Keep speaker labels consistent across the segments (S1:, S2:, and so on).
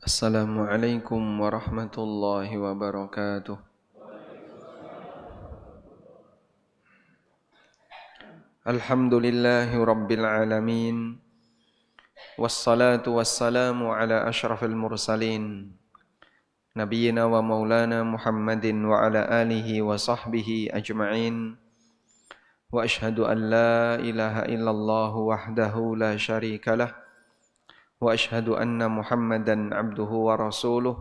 S1: Assalamualaikum warahmatullahi wabarakatuh. Alhamdulillahi rabbil alamin. Wassalatu wassalamu ala ashrafil mursalin Nabiyyina wa maulana Muhammadin wa ala alihi wa sahbihi ajma'in. Wa ashhadu an la ilaha illallah wahdahu la syarika lah. Wa ashhadu anna Muhammadan abduhu wa rasuluh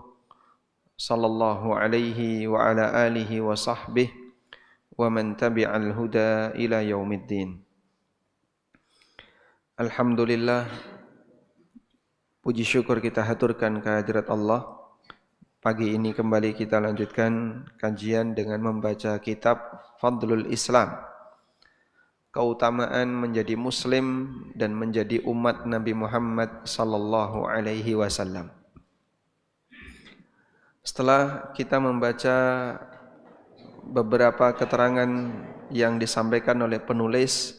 S1: sallallahu alaihi wa ala alihi wa sahbihi wa man tabi'al huda ila yaumiddin. Alhamdulillah, puji syukur kita haturkan kehadirat Allah. Pagi ini kembali kita lanjutkan kajian dengan membaca kitab Fadlul Islam, keutamaan menjadi muslim dan menjadi umat Nabi Muhammad sallallahu alaihi wasallam. Setelah kita membaca beberapa keterangan yang disampaikan oleh penulis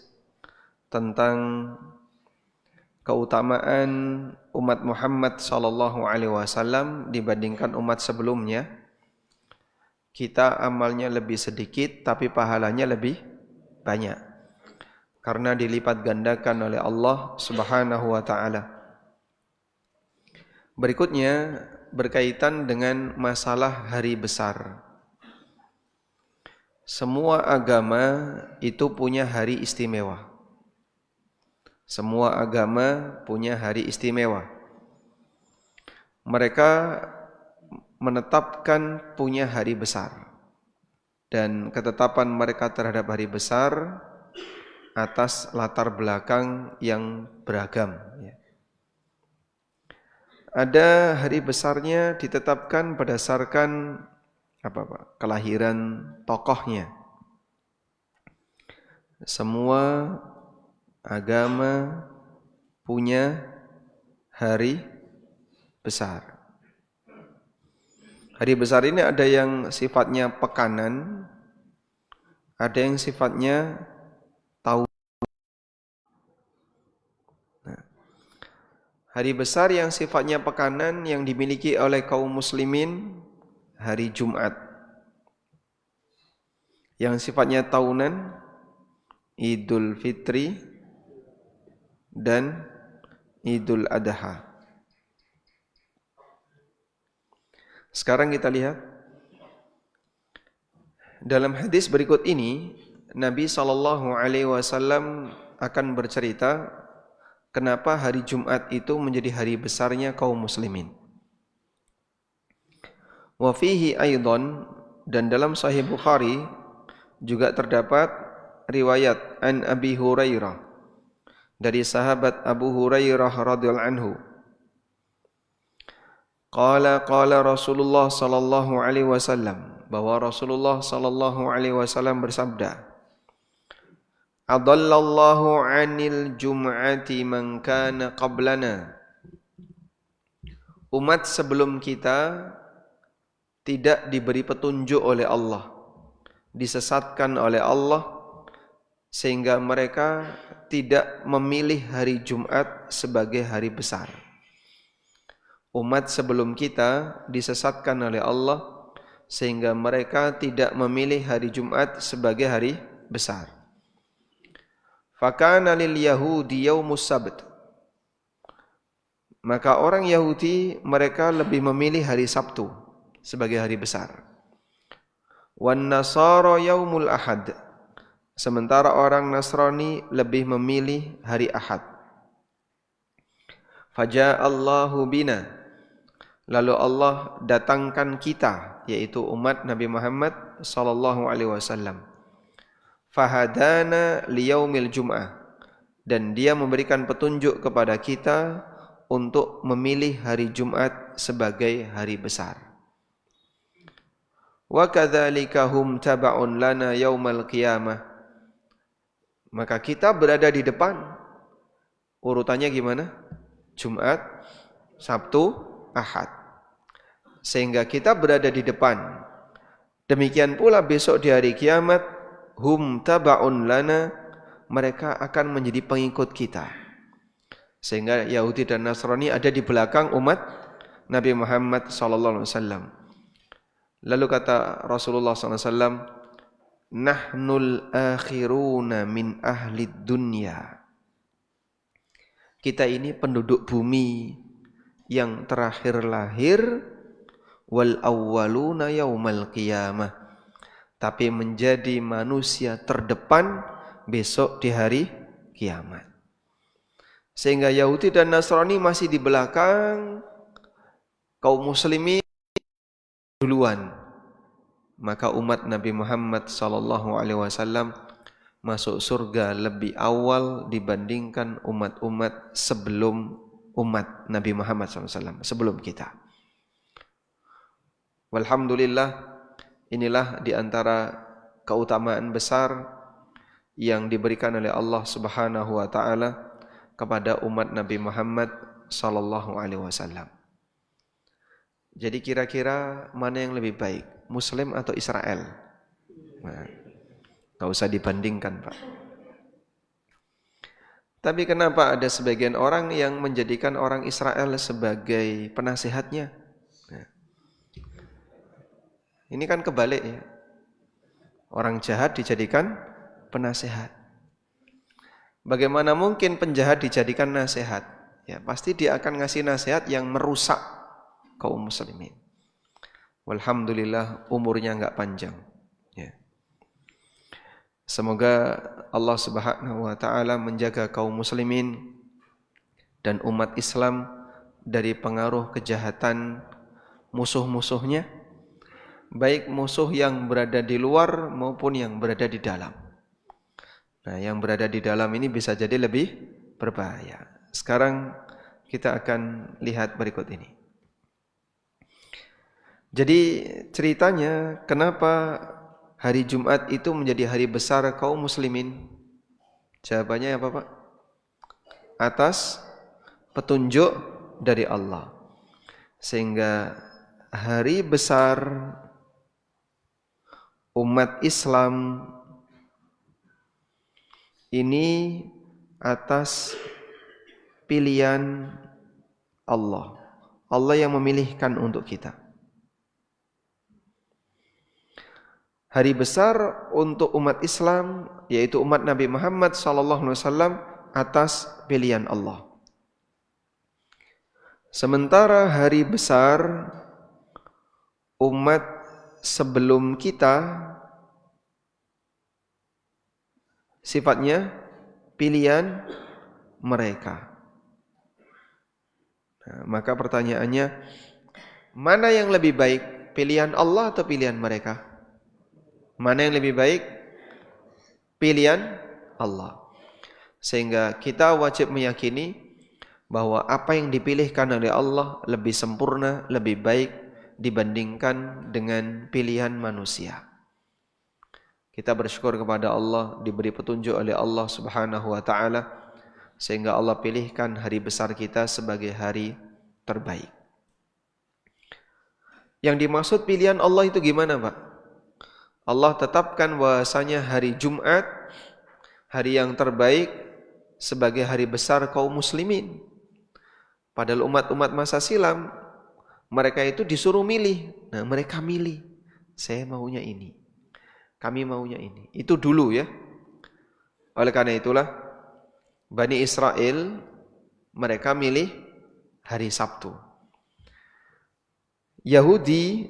S1: tentang keutamaan umat Muhammad sallallahu alaihi wasallam dibandingkan umat sebelumnya, kita amalnya lebih sedikit tapi pahalanya lebih banyak karena dilipat gandakan oleh Allah Subhanahu wa taala. Berikutnya berkaitan dengan masalah hari besar. Semua agama itu punya hari istimewa. Semua agama punya hari istimewa. Mereka menetapkan punya hari besar. Dan ketetapan mereka terhadap hari besar atas latar belakang yang beragam. Ada hari besarnya ditetapkan berdasarkan kelahiran tokohnya. Semua agama punya hari besar. Hari besar ini ada yang sifatnya pekanan, ada yang sifatnya tahunan. Hari besar yang sifatnya pekanan yang dimiliki oleh kaum muslimin, hari Jumat. Yang sifatnya tahunan, Idul Fitri dan Idul Adha. Sekarang kita lihat dalam hadis berikut ini, Nabi SAW akan bercerita kenapa hari Jumat itu menjadi hari besarnya kaum muslimin. Wa fihi aidan, dan dalam Sahih Bukhari juga terdapat riwayat an Abi Hurairah dari sahabat Abu Hurairah radhiyallahu anhu. Qala Rasulullah sallallahu alaihi wasallam, bahwa Rasulullah sallallahu alaihi wasallam bersabda, adallallahu 'anil jum'ati man kana qablana. Umat sebelum kita tidak diberi petunjuk oleh Allah, disesatkan oleh Allah, sehingga mereka tidak memilih hari Jumat sebagai hari besar. Umat sebelum kita disesatkan oleh Allah, sehingga mereka tidak memilih hari Jumat sebagai hari besar. Fakana lil yahudi yaumus sabt. Maka orang Yahudi mereka lebih memilih hari Sabtu sebagai hari besar. Wan nasara yaumul ahad. Sementara orang Nasrani lebih memilih hari Ahad. Faja'allahu bina. Lalu Allah datangkan kita, yaitu umat Nabi Muhammad sallallahu alaihi wasallam. Fahadana liyaumil jum'ah. Dan dia memberikan petunjuk kepada kita untuk memilih hari Jumat sebagai hari besar. Wa kadzalika hum taba'un lana yaumal qiyamah. Maka kita berada di depan. Urutannya gimana? Jumat, Sabtu, Ahad. Sehingga kita berada di depan. Demikian pula besok di hari kiamat, hum taba'un lana, mereka akan menjadi pengikut kita. Sehingga Yahudi dan Nasrani ada di belakang umat Nabi Muhammad sallallahu alaihi wasallam. Lalu kata Rasulullah sallallahu alaihi wasallam, "Nahnul akhiruna min ahli dunya." Kita ini penduduk bumi yang terakhir lahir, wal awwaluna yaumal qiyamah, tapi menjadi manusia terdepan besok di hari kiamat. Sehingga Yahudi dan Nasrani masih di belakang, kaum muslimin duluan. Maka umat Nabi Muhammad sallallahu alaihi wasallam masuk surga lebih awal dibandingkan umat-umat sebelum umat Nabi Muhammad sallallahu alaihi wasallam, sebelum kita. Walhamdulillah, inilah di antara keutamaan besar yang diberikan oleh Allah Subhanahu wa taala kepada umat Nabi Muhammad sallallahu alaihi wasallam. Jadi kira-kira mana yang lebih baik, Muslim atau Israel? Nah, nggak usah dibandingkan, Pak. Tapi kenapa ada sebagian orang yang menjadikan orang Israel sebagai penasihatnya? Nah, ini kan kebalik ya. Orang jahat dijadikan penasihat. Bagaimana mungkin penjahat dijadikan nasihat? Ya, pasti dia akan ngasih nasihat yang merusak kaum muslimin. Walhamdulillah umurnya enggak panjang. Ya. Semoga Allah Subhanahu wa taala menjaga kaum muslimin dan umat Islam dari pengaruh kejahatan musuh-musuhnya, baik musuh yang berada di luar maupun yang berada di dalam. Nah, yang berada di dalam ini bisa jadi lebih berbahaya. Sekarang kita akan lihat berikut ini. Jadi ceritanya kenapa hari Jumat itu menjadi hari besar kaum muslimin? Jawabannya apa, Pak? Atas petunjuk dari Allah. Sehingga hari besar umat Islam ini atas pilihan Allah. Allah yang memilihkan untuk kita. Hari besar untuk umat Islam, yaitu umat Nabi Muhammad SAW atas pilihan Allah. Sementara hari besar umat sebelum kita sifatnya pilihan mereka. Nah, maka pertanyaannya, mana yang lebih baik, pilihan Allah atau pilihan mereka? Mana yang lebih baik? Pilihan Allah. Sehingga kita wajib meyakini bahwa apa yang dipilihkan oleh Allah lebih sempurna, lebih baik dibandingkan dengan pilihan manusia. Kita bersyukur kepada Allah diberi petunjuk oleh Allah Subhanahu wa taala sehingga Allah pilihkan hari besar kita sebagai hari terbaik. Yang dimaksud pilihan Allah itu gimana, Pak? Allah tetapkan bahwasanya hari Jumat, hari yang terbaik sebagai hari besar kaum muslimin. Padahal umat-umat masa silam, mereka itu disuruh milih. Nah, mereka milih. Saya maunya ini. Kami maunya ini. Itu dulu ya. Oleh karena itulah, Bani Israel, mereka milih hari Sabtu. Yahudi,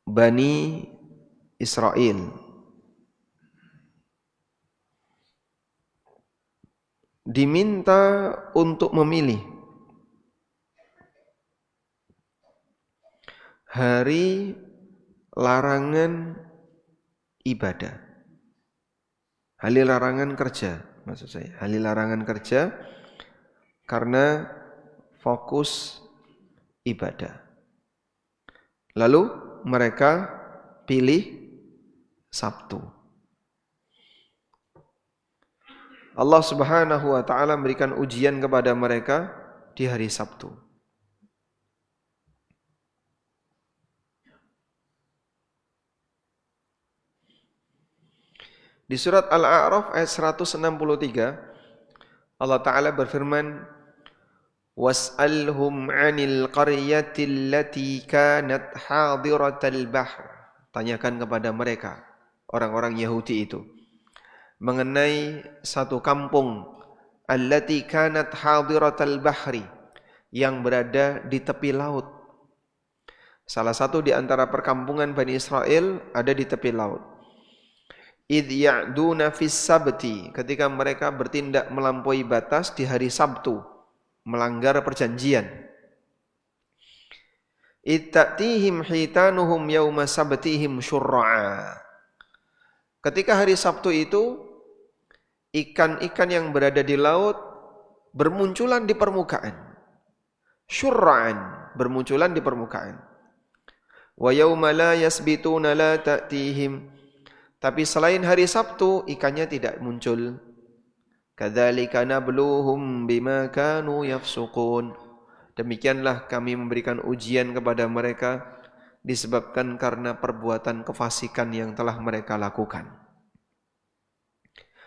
S1: Bani Israel, diminta untuk memilih hari larangan ibadah, hari larangan kerja, maksud saya, hari larangan kerja karena fokus ibadah. Lalu mereka pilih Sabtu. Allah Subhanahu wa taala memberikan ujian kepada mereka di hari Sabtu. Di surat Al-A'raf ayat 163 Allah taala berfirman, Was'alhum 'anil qaryati allati kanat hadiratal bahr. Tanyakan kepada mereka, orang-orang Yahudi itu, mengenai satu kampung allati kanat hadiratal bahri, yang berada di tepi laut. Salah satu di antara perkampungan Bani Israel ada di tepi laut. Idh ya'duna fis sabti, ketika mereka bertindak melampaui batas di hari Sabtu, melanggar perjanjian. Ittatihim hitanuhum yawma sabtihim syurra'a. Ketika hari Sabtu itu, ikan-ikan yang berada di laut bermunculan di permukaan. Syurra'an, bermunculan di permukaan. Wa yawma la yasbituna la ta'tihim. Tapi selain hari Sabtu, ikannya tidak muncul. Kadzalika nabluhum bima kanu yafsukun. Demikianlah kami memberikan ujian kepada mereka disebabkan karena perbuatan kefasikan yang telah mereka lakukan.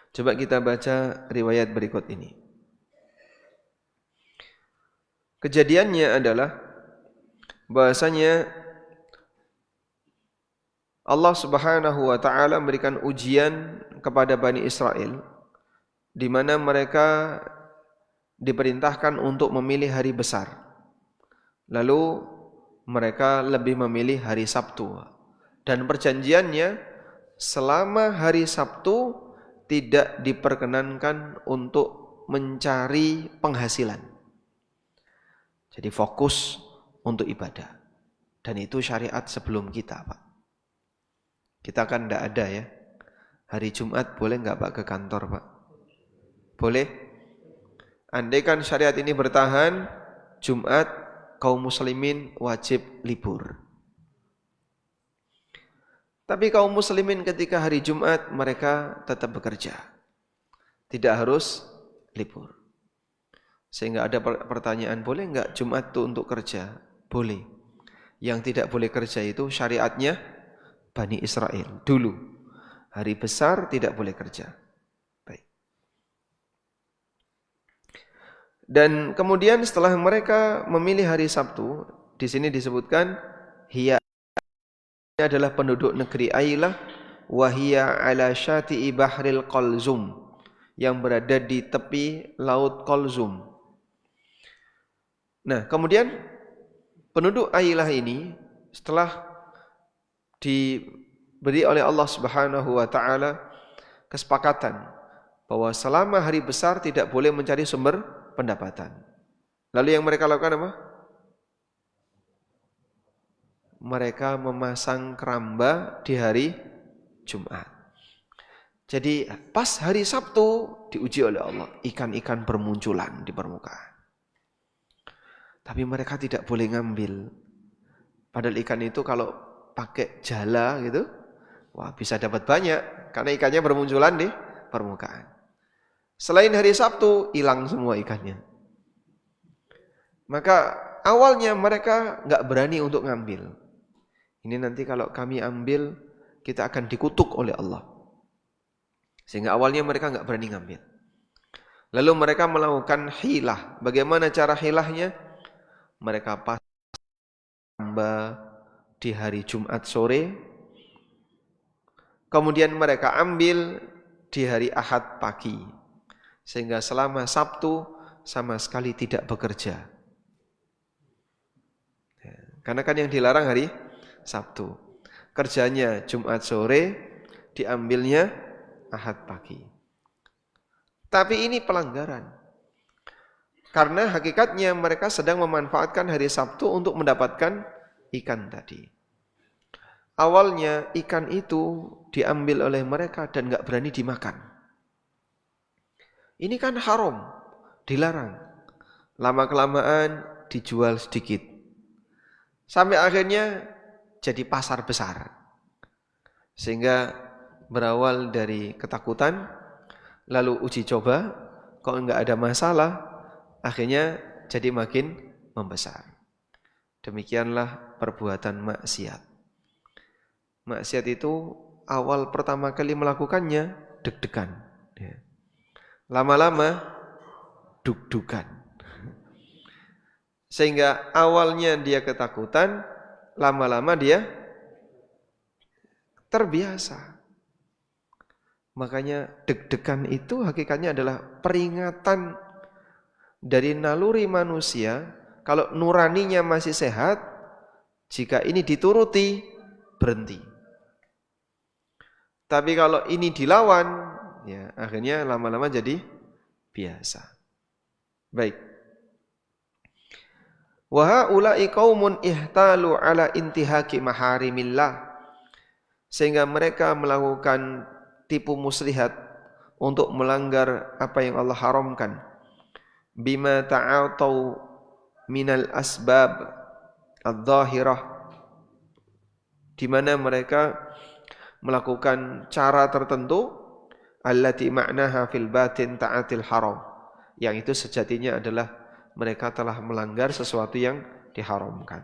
S1: Coba kita baca riwayat berikut ini. Kejadiannya adalah bahasanya Allah Subhanahu wa taala memberikan ujian kepada Bani Israel, di mana mereka diperintahkan untuk memilih hari besar. Lalu mereka lebih memilih hari Sabtu. Dan perjanjiannya, selama hari Sabtu tidak diperkenankan untuk mencari penghasilan. Jadi fokus untuk ibadah. Dan itu syariat sebelum kita, Pak. Kita kan tidak ada ya. Hari Jumat boleh nggak Pak ke kantor, Pak? Boleh? Andaikan syariat ini bertahan, Jumat kaum muslimin wajib libur. Tapi kaum muslimin ketika hari Jumat mereka tetap bekerja. Tidak harus libur. Sehingga ada pertanyaan, boleh enggak Jumat itu untuk kerja? Boleh. Yang tidak boleh kerja itu syariatnya Bani Israel dulu. Hari besar tidak boleh kerja. Dan kemudian setelah mereka memilih hari Sabtu, di sini disebutkan hiya adalah penduduk negeri Ailah, wa hiya ala syati'i bahril Qalzum, yang berada di tepi laut Qalzum. Nah, kemudian penduduk Ailah ini setelah diberi oleh Allah Subhanahu wa taala kesepakatan bahwa selama hari besar tidak boleh mencari sumber pendapatan. Lalu yang mereka lakukan apa? Mereka memasang keramba di hari Jumat. Jadi pas hari Sabtu diuji oleh Allah, ikan-ikan bermunculan di permukaan. Tapi mereka tidak boleh ngambil. Padahal ikan itu kalau pakai jala gitu, wah bisa dapat banyak karena ikannya bermunculan di permukaan. Selain hari Sabtu, hilang semua ikannya. Maka awalnya mereka nggak berani untuk ngambil. Ini nanti kalau kami ambil, kita akan dikutuk oleh Allah. Sehingga awalnya mereka nggak berani ngambil. Lalu mereka melakukan hilah. Bagaimana cara hilahnya? Mereka pasang keramba di hari Jumat sore. Kemudian mereka ambil di hari Ahad pagi. Sehingga selama Sabtu sama sekali tidak bekerja. Karena kan yang dilarang hari Sabtu. Kerjanya Jumat sore, diambilnya Ahad pagi. Tapi ini pelanggaran. Karena hakikatnya mereka sedang memanfaatkan hari Sabtu untuk mendapatkan ikan tadi. Awalnya ikan itu diambil oleh mereka dan gak berani dimakan. Ini kan haram, dilarang. Lama-kelamaan dijual sedikit. Sampai akhirnya jadi pasar besar. Sehingga berawal dari ketakutan, lalu uji coba, kok enggak ada masalah, akhirnya jadi makin membesar. Demikianlah perbuatan maksiat. Maksiat itu awal pertama kali melakukannya deg-degan. Lama-lama dug-dugan. Sehingga awalnya dia ketakutan, lama-lama dia terbiasa. Makanya deg-degan itu hakikatnya adalah peringatan dari naluri manusia. Kalau nuraninya masih sehat, jika ini dituruti, berhenti. Tapi kalau ini dilawan, ya akhirnya lama-lama jadi biasa. Baik. Wa haula'i qaumun ihtalu ala intihaki maharimillah. Sehingga mereka melakukan tipu muslihat untuk melanggar apa yang Allah haramkan. Bima ta'atau minal asbab adh-dhahirah, di mana mereka melakukan cara tertentu allati ma'naha fil batin ta'atil haram, yang itu sejatinya adalah mereka telah melanggar sesuatu yang diharamkan.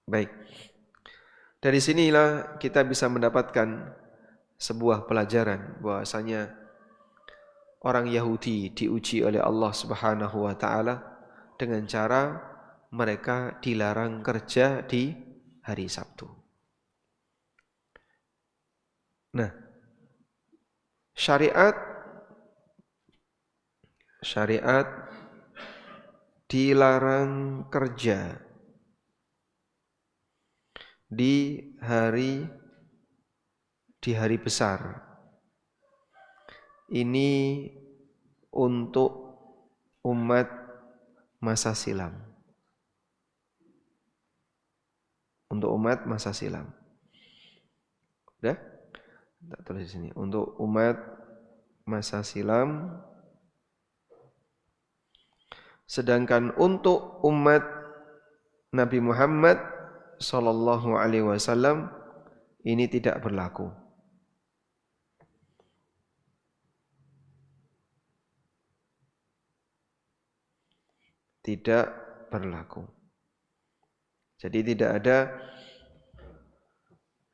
S1: Baik. Dari sinilah kita bisa mendapatkan sebuah pelajaran bahwasanya orang Yahudi diuji oleh Allah Subhanahu wa taala dengan cara mereka dilarang kerja di hari Sabtu. Nah, syariat dilarang kerja di hari besar. Ini untuk umat masa silam. Untuk umat masa silam. Udah? Tak tulis di sini. Untuk umat masa silam. Sedangkan untuk umat Nabi Muhammad sallallahu alaihi wasallam ini tidak berlaku. Tidak berlaku. Jadi tidak ada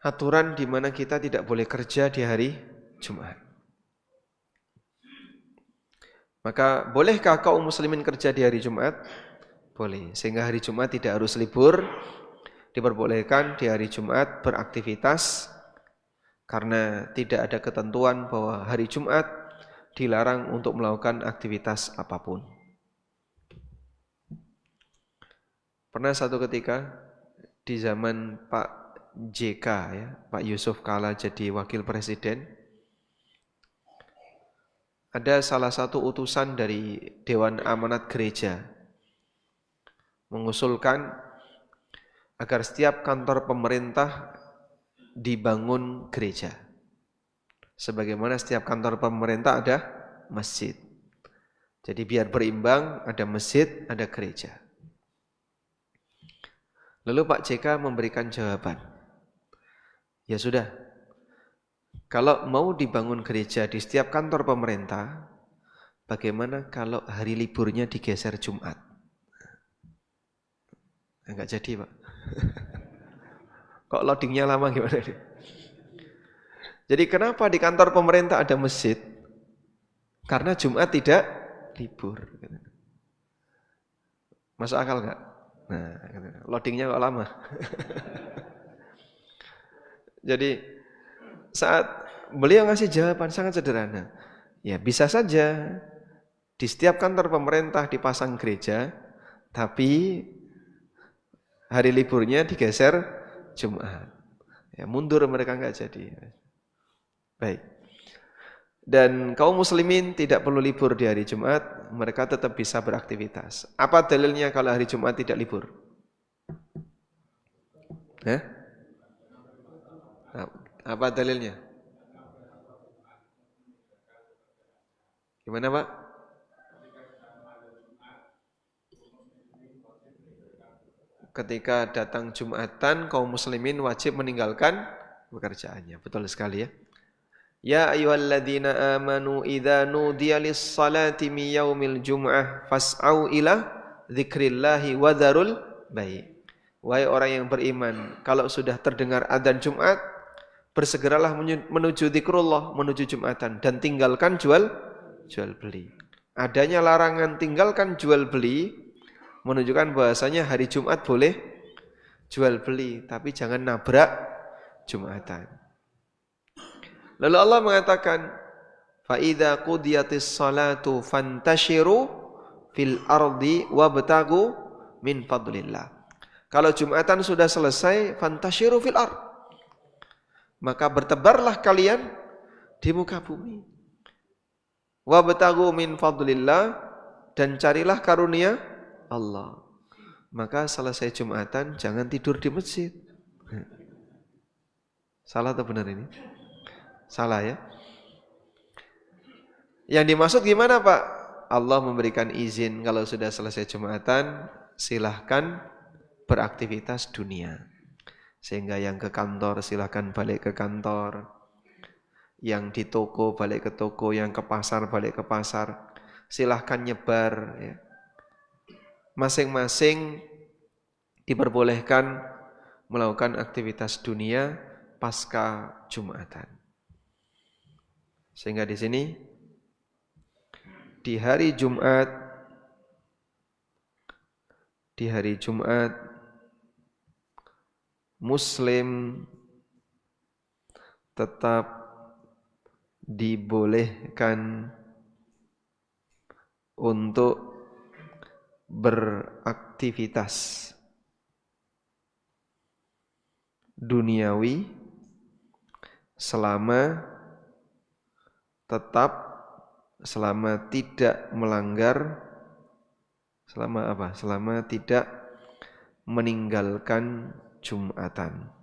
S1: aturan di mana kita tidak boleh kerja di hari Jumat. Maka bolehkah kaum muslimin kerja di hari Jumat? Boleh. Sehingga hari Jumat tidak harus libur. Diperbolehkan di hari Jumat beraktivitas karena tidak ada ketentuan bahwa hari Jumat dilarang untuk melakukan aktivitas apapun. Pernah satu ketika di zaman Pak JK ya, Pak Yusuf Kala jadi wakil presiden, ada salah satu utusan dari Dewan Amanat Gereja mengusulkan agar setiap kantor pemerintah dibangun gereja. Sebagaimana setiap kantor pemerintah ada masjid. Jadi biar berimbang, ada masjid, ada gereja. Lalu Pak JK memberikan jawaban. Ya sudah, kalau mau dibangun gereja di setiap kantor pemerintah, bagaimana kalau hari liburnya digeser Jumat? Enggak jadi, Pak. Kok loadingnya lama gimana nih? Jadi kenapa di kantor pemerintah ada masjid? Karena Jumat tidak libur. Masuk akal enggak? Nah, loadingnya kok lama. Jadi saat beliau ngasih jawaban sangat sederhana. Ya bisa saja di setiap kantor pemerintah dipasang gereja, tapi hari liburnya digeser Jumat. Ya mundur mereka enggak jadi. Baik. Dan kaum muslimin tidak perlu libur di hari Jumat, mereka tetap bisa beraktivitas. Apa dalilnya kalau hari Jumat tidak libur? Apa dalilnya? Gimana, Pak? Ketika datang Jumatan, kaum muslimin wajib meninggalkan pekerjaannya. Betul sekali ya. Ya ayyuhalladzina amanu idza nudiya lis-salati min yaumil jum'ah fas'au ila dzikrillahi wa dzarul bai'. Wahai orang yang beriman, kalau sudah terdengar adzan Jumat, bersegeralah menuju zikrullah, menuju Jumatan dan tinggalkan jual beli. Adanya larangan tinggalkan jual beli menunjukkan bahasanya hari Jumat boleh jual beli, tapi jangan nabrak Jumatan. Lalu Allah mengatakan, fa idza qudiyatis salatu fantashiru fil ardi wabtagu min fadlillah. Kalau Jumatan sudah selesai, fantashiru fil ard, maka bertebarlah kalian di muka bumi. Wabtagu min fadlillah, dan carilah karunia Allah. Maka selesai Jumatan jangan tidur di masjid. Salah atau benar ini? Salah ya. Yang dimaksud gimana Pak? Allah memberikan izin kalau sudah selesai Jumatan, silahkan beraktivitas dunia. Sehingga yang ke kantor silahkan balik ke kantor, yang di toko balik ke toko, yang ke pasar balik ke pasar. Silahkan nyebar ya. Masing-masing diperbolehkan melakukan aktivitas dunia pasca Jumatan. Sehingga di sini di hari Jumat Muslim tetap dibolehkan untuk beraktivitas duniawi selama tidak melanggar, selama tidak meninggalkan Jumatan.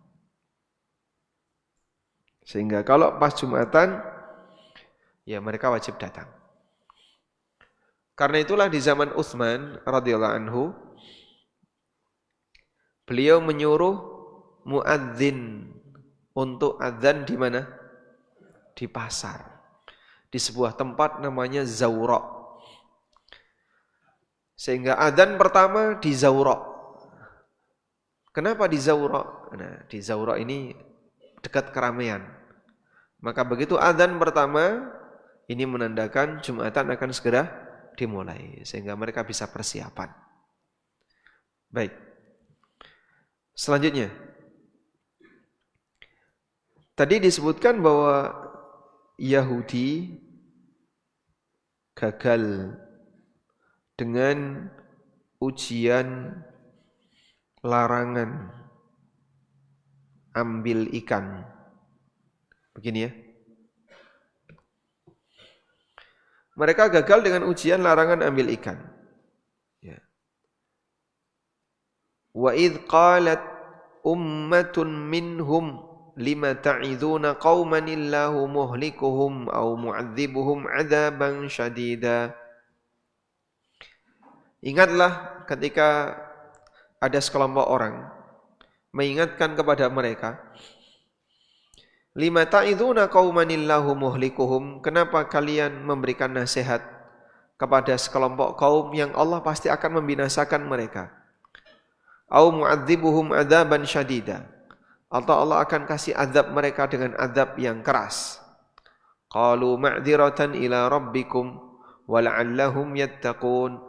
S1: Sehingga kalau pas Jumatan ya mereka wajib datang. Karena itulah di zaman Utsman radhiyallahu anhu, beliau menyuruh muadzin untuk adzan di mana? Di pasar. Di sebuah tempat namanya Zawra. Sehingga adzan pertama di Zawra. Kenapa di Zawra? Nah, di Zawra ini dekat keramaian. Maka begitu adzan pertama, ini menandakan Jumatan akan segera dimulai, sehingga mereka bisa persiapan. Baik. Selanjutnya, tadi disebutkan bahwa Yahudi gagal dengan ujian larangan ambil ikan. Begini ya. Mereka gagal dengan ujian larangan ambil ikan. Ya. Wa idh qalat ummatun minhum lima ta'iduna qauman illahu muhlikuhum aw mu'adzibuhum 'adzaban syadida. Ingatlah ketika ada sekelompok orang mengingatkan kepada mereka, lima ta'iduna qauman illahu muhlikuhum, kenapa kalian memberikan nasihat kepada sekelompok kaum yang Allah pasti akan membinasakan mereka? Au mu'adzibuhum 'adzaban syadida, atau Allah akan kasih azab mereka dengan azab yang keras. Qalu ma'dziratan ila rabbikum wa la'allahum yattaqun.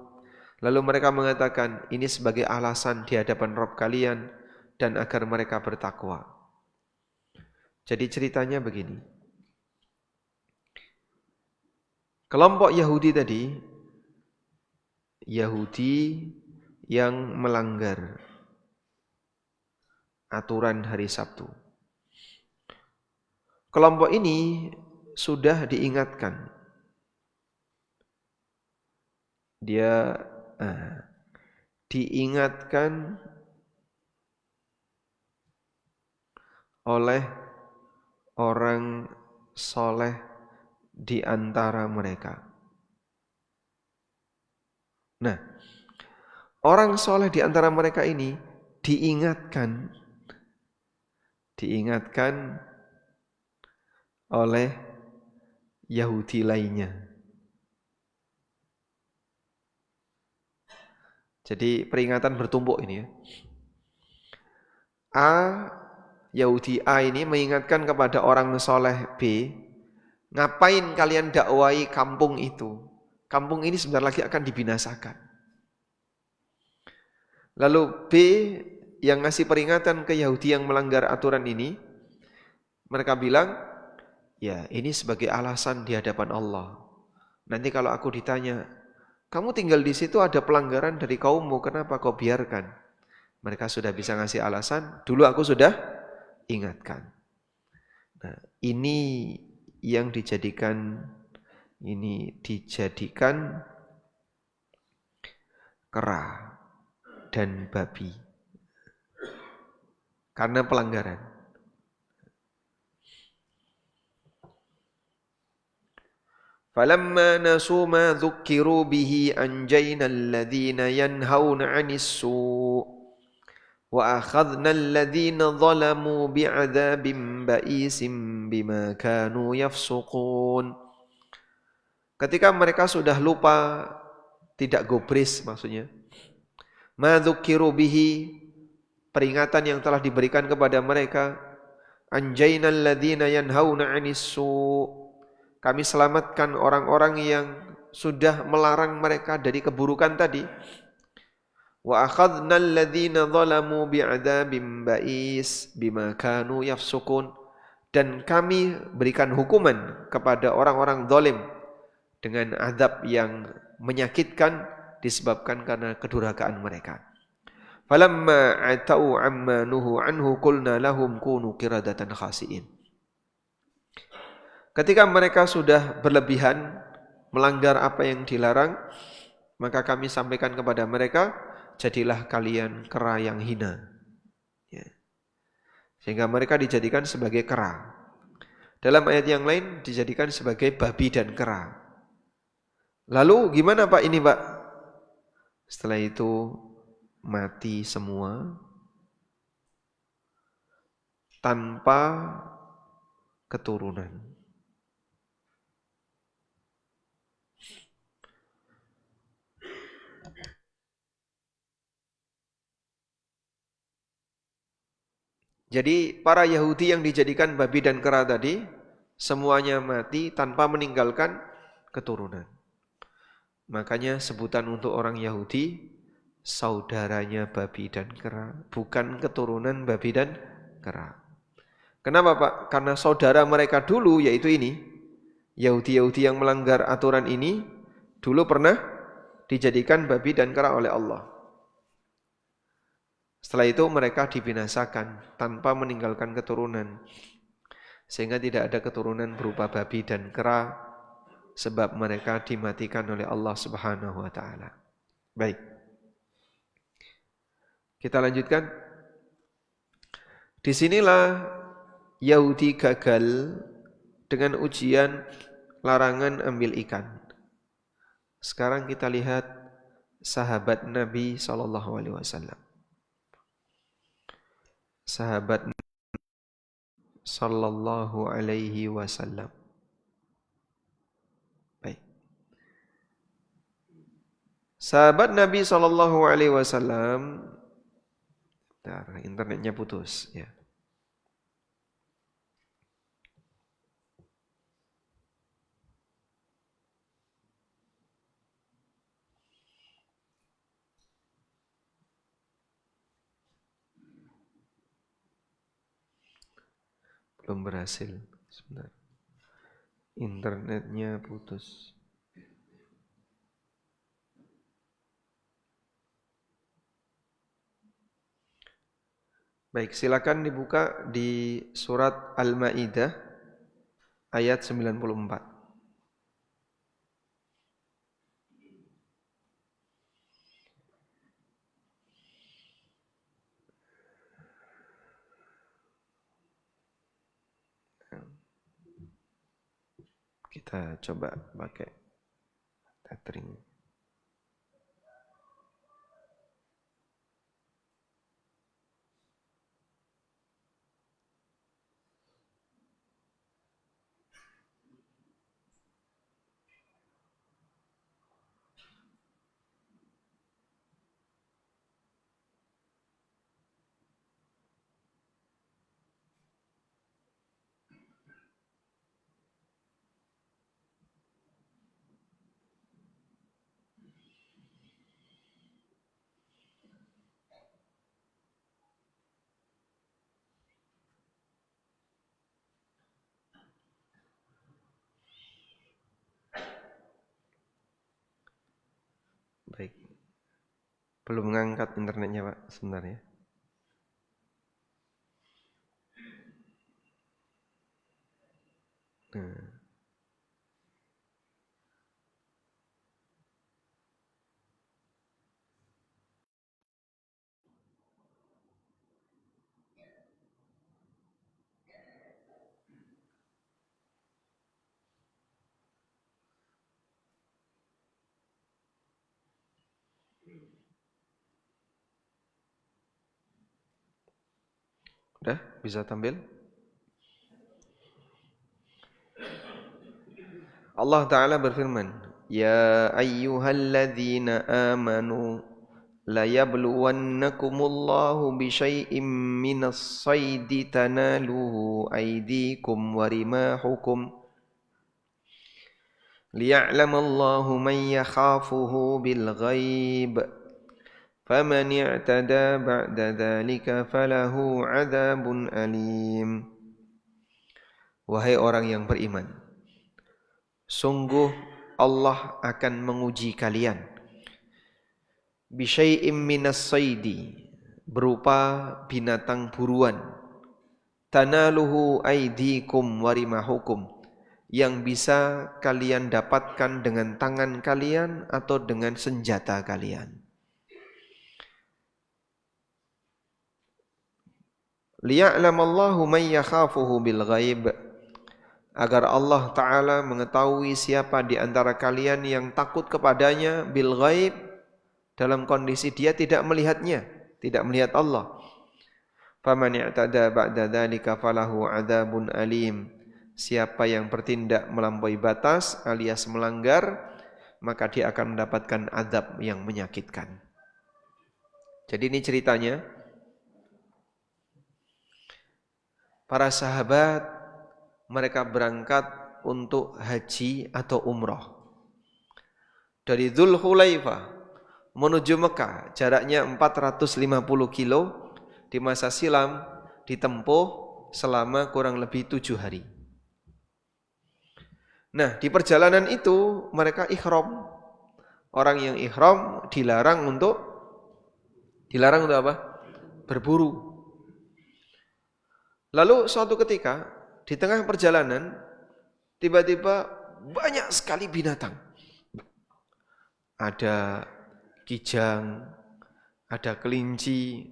S1: Lalu mereka mengatakan ini sebagai alasan di hadapan Rabb kalian dan agar mereka bertakwa. Jadi ceritanya begini. Kelompok Yahudi tadi, Yahudi yang melanggar aturan hari Sabtu. Kelompok ini sudah diingatkan. Dia diingatkan oleh orang soleh di antara mereka. Nah, orang soleh di antara mereka ini diingatkan oleh Yahudi lainnya. Jadi peringatan bertumpuk ini ya. Yahudi A ini mengingatkan kepada orang soleh B, ngapain kalian dakwai kampung itu? Kampung ini sebentar lagi akan dibinasakan. Lalu B yang ngasih peringatan ke Yahudi yang melanggar aturan ini, mereka bilang, ya ini sebagai alasan di hadapan Allah. Nanti kalau aku ditanya, kamu tinggal di situ ada pelanggaran dari kaummu, kenapa kau biarkan? Mereka sudah bisa ngasih alasan, dulu aku sudah ingatkan. Nah, ini yang dijadikan kera dan babi karena pelanggaran. Falamma nasu ma dzukkiru bihi anjayna alladhina yanhauna 'anis su' wa akhadna alladhina zalamu bi'adzabin ba'isin bima kanu yafsuqun. Ketika mereka sudah lupa, tidak gubris maksudnya. Ma dzukkiru bihi, peringatan yang telah diberikan kepada mereka, anjayna alladhina yanhauna 'anis su', kami selamatkan orang-orang yang sudah melarang mereka dari keburukan tadi. Wa akhadna alladhina zalamu bi'adzabin ba'is bima kanu yafsukun, dan kami berikan hukuman kepada orang-orang zalim dengan azab yang menyakitkan disebabkan karena kedurhakaan mereka. Falamma atau amma nuhu anhu qulna lahum kunu qiradatan khasi'in. Ketika mereka sudah berlebihan melanggar apa yang dilarang, maka kami sampaikan kepada mereka, jadilah kalian kera yang hina. Ya. Sehingga mereka dijadikan sebagai kera. Dalam ayat yang lain dijadikan sebagai babi dan kera. Lalu gimana Pak ini Pak? Setelah itu mati semua tanpa keturunan. Jadi para Yahudi yang dijadikan babi dan kera tadi semuanya mati tanpa meninggalkan keturunan. Makanya sebutan untuk orang Yahudi saudaranya babi dan kera, bukan keturunan babi dan kera. Kenapa Pak? Karena saudara mereka dulu yaitu ini, Yahudi-Yahudi yang melanggar aturan ini dulu pernah dijadikan babi dan kera oleh Allah. Setelah itu mereka dibinasakan tanpa meninggalkan keturunan. Sehingga tidak ada keturunan berupa babi dan kera sebab mereka dimatikan oleh Allah Subhanahu wa taala. Baik. Kita lanjutkan. Disinilah Yahudi gagal dengan ujian larangan ambil ikan. Sekarang kita lihat sahabat Nabi SAW. Sahabat Sallallahu Alaihi Wasallam. Baik. Sahabat Nabi Sallallahu Alaihi Wasallam. Internetnya putus. Ya. Belum berhasil. Sebentar. Internetnya putus. Baik, silakan dibuka di surat Al-Maidah ayat 94. Kita coba pakai tethering. Baik. Belum mengangkat internetnya, Pak, sebentar ya. Nah. Udah bisa tampil? Allah Ta'ala berfirman, Ya ayyuhalladzina amanu layabluwannakumullahu bisyai'im minas saydi tanaluhu aydikum warimahukum liya'lamallahu man yakhafuhu bil ghaib faman i'tada ba'da dhalika falahu 'adzabun alim. Wahai orang yang beriman, sungguh Allah akan menguji kalian bisyai'im minas saydi, berupa binatang buruan, tanaluhu aydikum warimahukum, yang bisa kalian dapatkan dengan tangan kalian atau dengan senjata kalian. Liya'lamallahu man yakhafuhu bil ghaib, agar Allah Ta'ala mengetahui siapa di antara kalian yang takut kepadanya bil ghaib, dalam kondisi dia tidak melihatnya, tidak melihat Allah. Faman i'tada ba'da dzalika falahu 'adzabun alim. Siapa yang bertindak melampaui batas alias melanggar, maka dia akan mendapatkan azab yang menyakitkan. Jadi ini ceritanya, para sahabat mereka berangkat untuk haji atau umroh dari Dzulhulaifah menuju Mekah, jaraknya 450 kilo, di masa silam ditempuh selama kurang lebih 7 hari. Nah, di perjalanan itu mereka ihram. Orang yang ihram dilarang untuk apa? Berburu. Lalu suatu ketika di tengah perjalanan tiba-tiba banyak sekali binatang. Ada kijang, ada kelinci,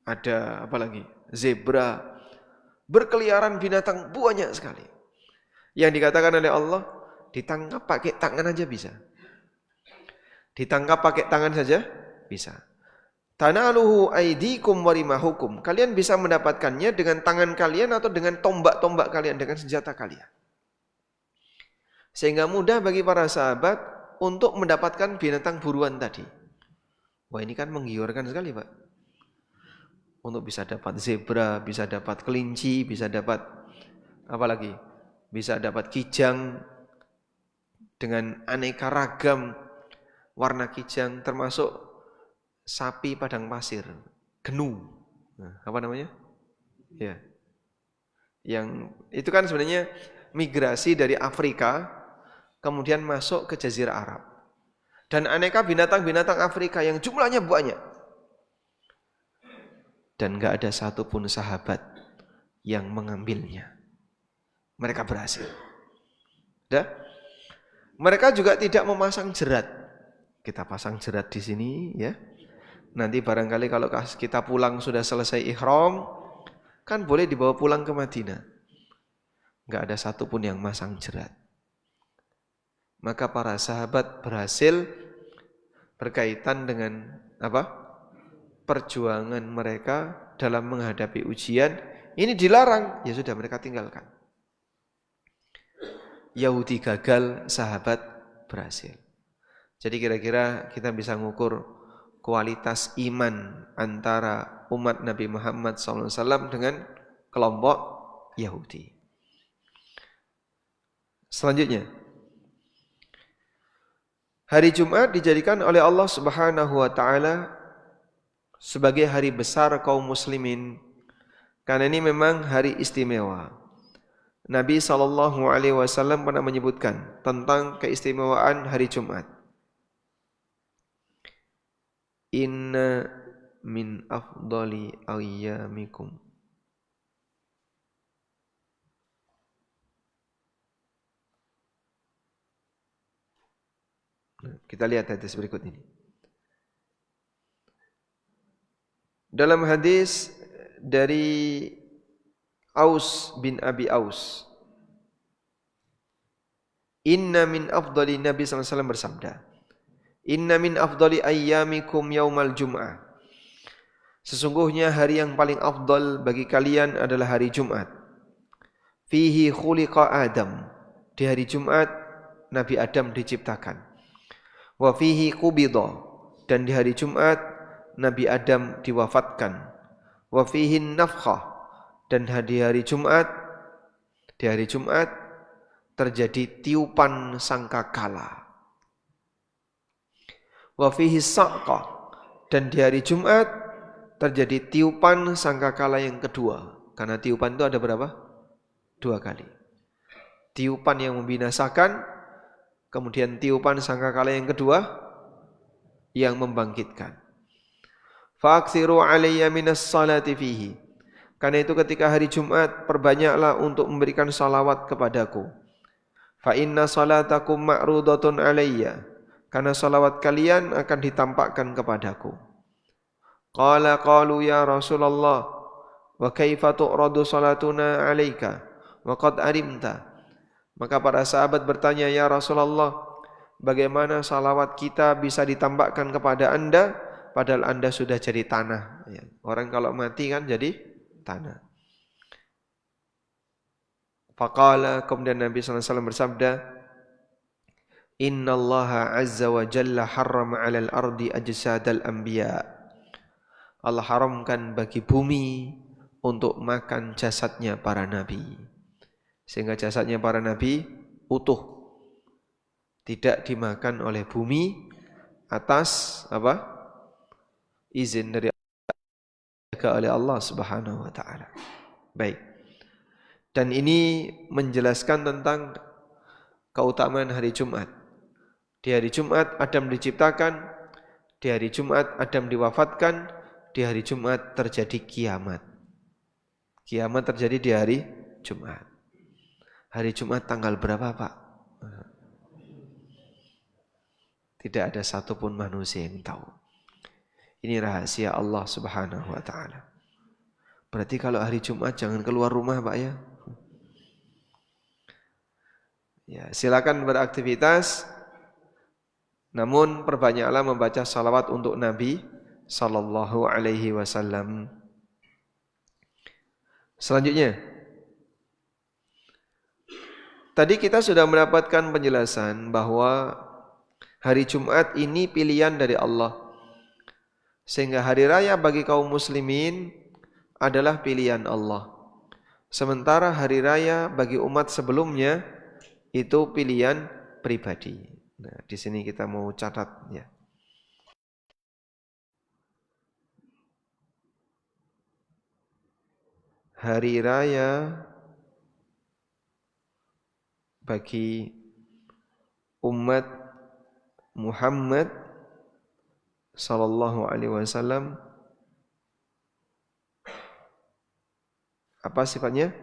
S1: ada apa lagi? Zebra. Berkeliaran binatang banyak sekali. Yang dikatakan oleh Allah, ditangkap pakai tangan aja bisa. Ditangkap pakai tangan saja bisa. Tanaluhu aydikum warimahukum. Kalian bisa mendapatkannya dengan tangan kalian atau dengan tombak-tombak kalian, dengan senjata kalian. Sehingga mudah bagi para sahabat untuk mendapatkan binatang buruan tadi. Wah, ini kan menggiurkan sekali, Pak. Untuk bisa dapat zebra, bisa dapat kelinci, bisa dapat apa lagi? Bisa dapat kijang dengan aneka ragam warna kijang, termasuk sapi padang pasir, genu. Nah, apa namanya? Ya. Yang itu kan sebenarnya migrasi dari Afrika kemudian masuk ke Jazirah Arab. Dan aneka binatang-binatang Afrika yang jumlahnya banyak. Dan enggak ada satupun sahabat yang mengambilnya. Mereka berhasil. Dah? Mereka juga tidak memasang jerat. Kita pasang jerat di sini, ya. Nanti barangkali kalau kita pulang sudah selesai ihram, kan boleh dibawa pulang ke Madinah. Enggak ada satupun yang masang jerat. Maka para sahabat berhasil berkaitan dengan apa? Perjuangan mereka dalam menghadapi ujian. Ini dilarang, ya sudah mereka tinggalkan. Yahudi gagal, sahabat berhasil. Jadi kira-kira kita bisa mengukur kualitas iman antara umat Nabi Muhammad SAW dengan kelompok Yahudi. Selanjutnya, hari Jumat dijadikan oleh Allah Subhanahu wa taala sebagai hari besar kaum muslimin, karena ini memang hari istimewa. Nabi SAW pernah menyebutkan tentang keistimewaan hari Jumat. Inna min afdali ayyamikum. Kita lihat hadis berikut ini. Dalam hadis dari Aus bin Abi Aus, Inna min afdali, Nabi SAW bersabda, Inna min afdali ayyamikum yaumal jum'ah. Sesungguhnya hari yang paling afdal bagi kalian adalah hari Jumat. Fihi khuliqa Adam. Di hari Jumat Nabi Adam diciptakan. Wa fihi qubida. Dan di hari Jumat Nabi Adam diwafatkan. Wa fihi nafkhah. Dan di hari Jumat terjadi tiupan sangkakala. Wa fihi saqqa. Dan di hari Jumat terjadi tiupan sangkakala yang kedua. Karena tiupan itu ada berapa? 2 kali. Tiupan yang membinasakan, kemudian tiupan sangkakala yang kedua yang membangkitkan. Fa'aksiru alayya minas salati fihi. Karena itu ketika hari Jumat perbanyaklah untuk memberikan salawat kepadaku. Fa inna salatakum ma'rudatun alayya. Karena salawat kalian akan ditampakkan kepadaku. Qalu ya Rasulullah, wa kaifa tu'radu salatuna alayka wa qad arimta. Maka para sahabat bertanya, ya Rasulullah, bagaimana salawat kita bisa ditampakkan kepada Anda padahal Anda sudah jadi tanah. Orang kalau mati kan jadi tanah. Faqala, kemudian Nabi SAW bersabda, Innallaha azza wa jalla harrama 'alal ardi ajsadal anbiya. Allah haramkan bagi bumi untuk makan jasadnya para nabi. Sehingga jasadnya para nabi utuh. Tidak dimakan oleh bumi atas apa? Izin dari oleh Allah Subhanahu wa taala. Baik. Dan ini menjelaskan tentang keutamaan hari Jumat. Di hari Jumat Adam diciptakan, di hari Jumat Adam diwafatkan, di hari Jumat terjadi kiamat. Kiamat terjadi di hari Jumat. Hari Jumat tanggal berapa, Pak? Tidak ada satupun manusia yang tahu. Ini rahasia Allah Subhanahu wa taala. Berarti kalau hari Jumat jangan keluar rumah, Pak ya. Ya, silakan beraktivitas. Namun perbanyaklah membaca salawat untuk Nabi sallallahu alaihi wasallam. Selanjutnya, tadi kita sudah mendapatkan penjelasan bahwa hari Jumat ini pilihan dari Allah. Sehingga hari raya bagi kaum muslimin adalah pilihan Allah. Sementara hari raya bagi umat sebelumnya itu pilihan pribadi. Nah, di sini kita mau catat ya. Hari raya bagi umat Muhammad sallallahu alaihi wasallam apa sifatnya?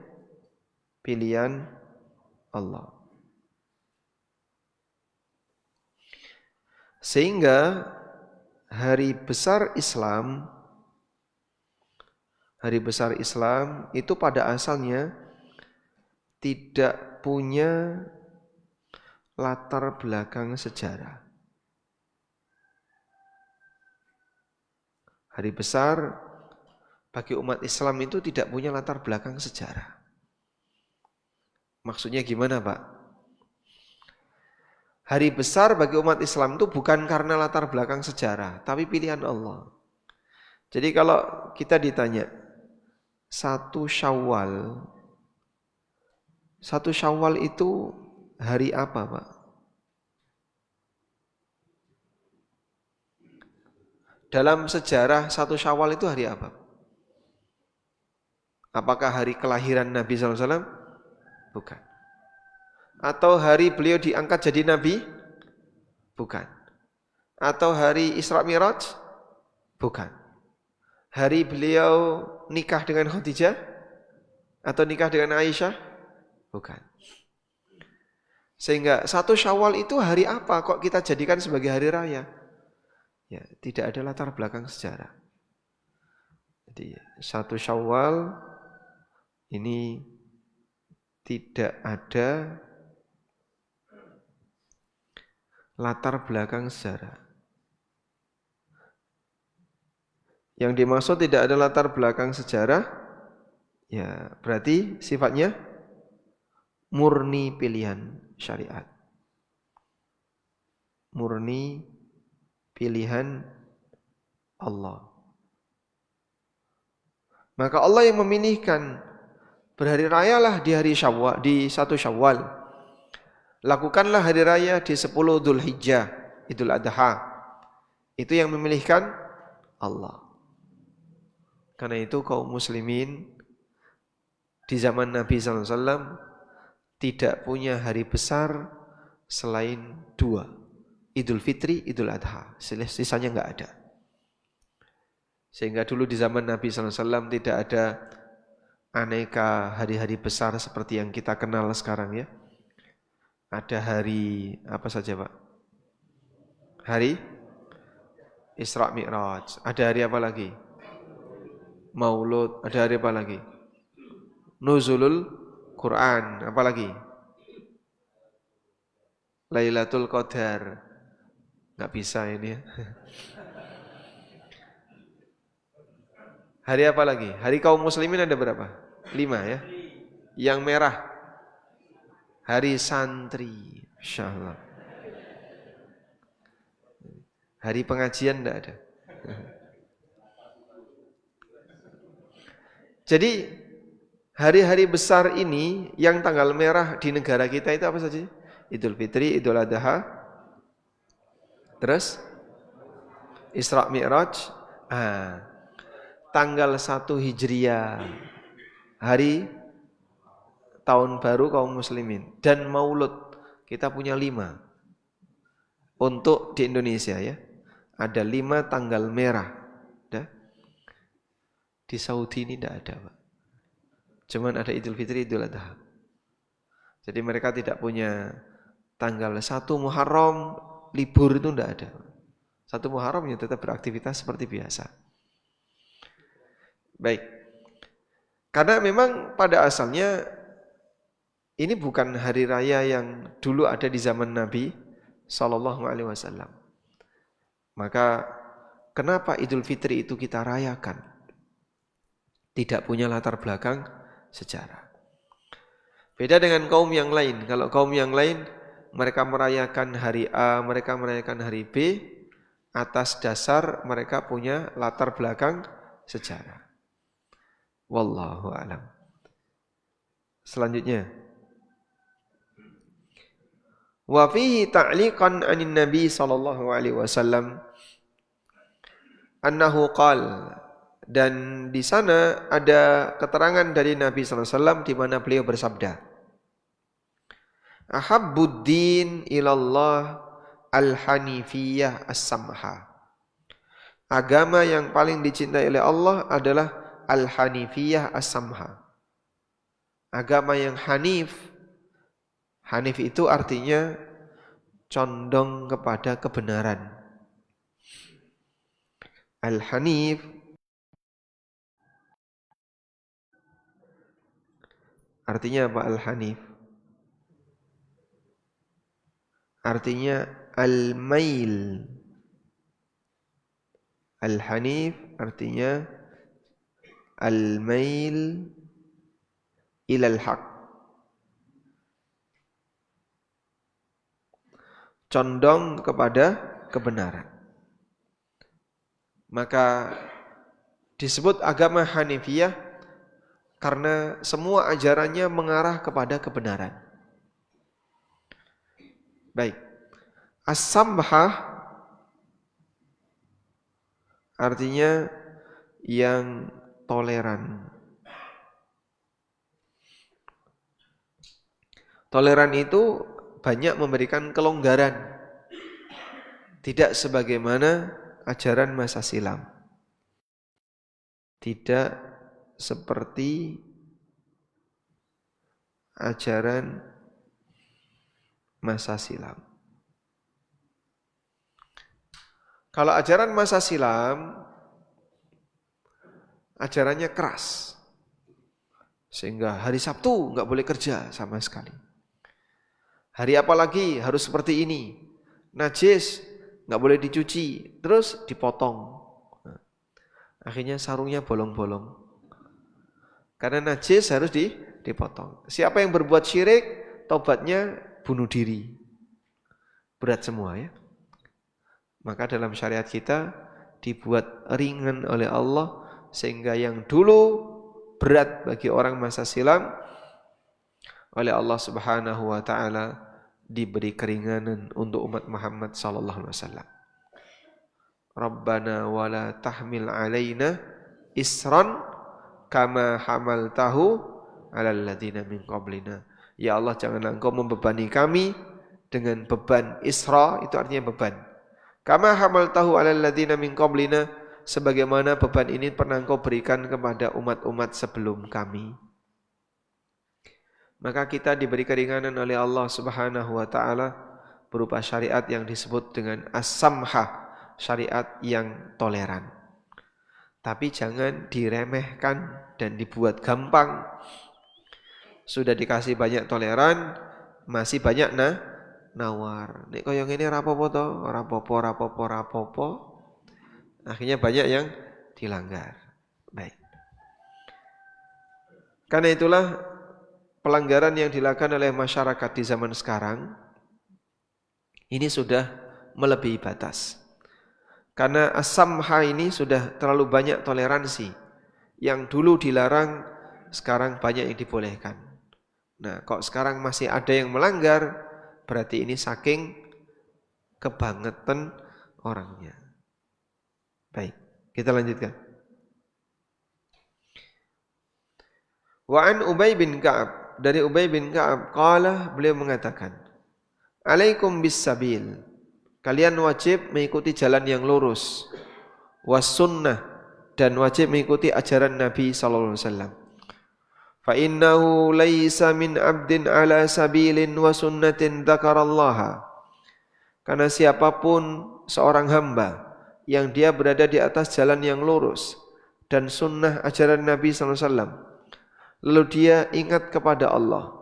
S1: Pilihan Allah. Sehingga hari besar Islam itu pada asalnya tidak punya latar belakang sejarah. Hari besar bagi umat Islam itu tidak punya latar belakang sejarah. Maksudnya gimana, Pak? Hari besar bagi umat Islam itu bukan karena latar belakang sejarah, tapi pilihan Allah. Jadi kalau kita ditanya, Satu Syawal itu hari apa, Pak? Dalam sejarah Satu Syawal itu hari apa? Apakah hari kelahiran Nabi SAW? Bukan. Atau hari beliau diangkat jadi Nabi? Bukan. Atau hari Isra Mi'raj? Bukan. Hari beliau nikah dengan Khadijah atau nikah dengan Aisyah? Bukan. Sehingga 1 Syawal itu hari apa kok kita jadikan sebagai hari raya? Ya, tidak ada latar belakang sejarah. Jadi 1 Syawal ini tidak ada latar belakang sejarah. Yang dimaksud tidak ada latar belakang sejarah, ya berarti sifatnya murni pilihan syariat. Murni pilihan Allah. Maka Allah yang memilihkan berhari rayalah di hari Syawal, di 1 Syawal. Lakukanlah hari raya di 10 Dzulhijjah, Idul Adha. Itu yang memilihkan Allah. Karena itu kaum muslimin di zaman Nabi SAW tidak punya hari besar selain 2. Idul Fitri, Idul Adha. Sisanya enggak ada. Sehingga dulu di zaman Nabi SAW tidak ada aneka hari-hari besar seperti yang kita kenal sekarang ya. Ada hari apa saja Pak? Hari Isra Mi'raj. Ada hari apa lagi? Maulud. Ada hari apa lagi? Nuzulul Quran. Apa lagi? Lailatul Qadar. Nggak bisa ini ya. Hari apa lagi? Hari kaum muslimin ada berapa? 5 ya. Yang merah. Hari santri. Insyaallah. Hari pengajian enggak ada. Jadi hari-hari besar ini yang tanggal merah di negara kita itu apa saja? Idul Fitri, Idul Adha, terus Isra Mi'raj, tanggal 1 Hijriah, hari tahun baru kaum muslimin, dan Maulud. Kita punya 5 untuk di Indonesia ya. Ada 5 tanggal merah. Di Saudi ini tidak ada Pak. Cuman ada Idul Fitri, Idul Adha. Jadi mereka tidak punya tanggal 1 Muharram libur itu tidak ada. 1 Muharram ya tetap beraktivitas seperti biasa. Baik. Karena memang pada asalnya ini bukan hari raya yang dulu ada di zaman Nabi SAW. Maka kenapa Idul Fitri itu kita rayakan? Tidak punya latar belakang sejarah. Beda dengan kaum yang lain. Kalau kaum yang lain mereka merayakan hari A, mereka merayakan hari B atas dasar mereka punya latar belakang sejarah. Wallahu a'lam. Selanjutnya. Wa fihi ta'liqan 'anin Nabi sallallahu alaihi wasallam annahu qala, dan di sana ada keterangan dari Nabi sallallahu alaihi wasallam di mana beliau bersabda, ahabbuddin ilallah al-hanifiyah as-samha. Agama yang paling dicintai oleh Allah adalah al-hanifiyah as-samha. Agama yang hanif. Hanif itu artinya condong kepada kebenaran. Al-hanif artinya apa al-hanif? Artinya al-mail. Al-hanif artinya al-mail ilal haq. Condong kepada kebenaran. Maka disebut agama Hanifiyah karena semua ajarannya mengarah kepada kebenaran. Baik. As-samhah artinya yang toleran. Toleran itu banyak memberikan kelonggaran. Tidak sebagaimana ajaran masa silam. tidak seperti ajaran masa silam. Kalau ajaran masa silam, ajarannya keras. Sehingga hari Sabtu nggak boleh kerja sama sekali. Hari apa lagi harus seperti ini. Najis nggak boleh dicuci, terus dipotong. Akhirnya sarungnya bolong-bolong. Karena najis harus dipotong. Siapa yang berbuat syirik, tobatnya bunuh diri. Berat semua ya. Maka dalam syariat kita dibuat ringan oleh Allah sehingga yang dulu berat bagi orang masa silam oleh Allah Subhanahu wa taala diberi keringanan untuk umat Muhammad sallallahu alaihi wasallam. Rabbana wala tahmil alaina isran kama hamaltahu alal ladzina min qablina. Ya Allah, janganlah Engkau membebani kami dengan beban isra, itu artinya beban. Kama hamaltahu alal ladzina min qablina, sebagaimana beban ini pernah Engkau berikan kepada umat-umat sebelum kami. Maka kita diberi keringanan oleh Allah Subhanahu wa taala berupa syariat yang disebut dengan as-samhah, syariat yang toleran. Tapi jangan diremehkan dan dibuat gampang. Sudah dikasih banyak toleran, masih banyak nawar. Nek koyo ngene ora apa-apa to, ora apa-apa. Akhirnya banyak yang dilanggar. Baik. Karena itulah pelanggaran yang dilakukan oleh masyarakat di zaman sekarang ini sudah melebihi batas. Karena as-samha ini sudah terlalu banyak toleransi. Yang dulu dilarang, sekarang banyak yang dibolehkan. Nah, kok sekarang masih ada yang melanggar, berarti ini saking kebangetan orangnya. Baik, kita lanjutkan. Wa an Ubay bin Ka'ab, dari Ubay bin Ka'ab, qala, beliau mengatakan, alaikum bis sabil, kalian wajib mengikuti jalan yang lurus, was sunnah, dan wajib mengikuti ajaran Nabi sallallahu alaihi wasallam. Fa innahu laisa min abdin ala sabilin wa sunnatin dzakarallaha. Karena siapapun seorang hamba yang dia berada di atas jalan yang lurus dan sunnah ajaran Nabi sallallahu alaihi wasallam, lalu dia ingat kepada Allah.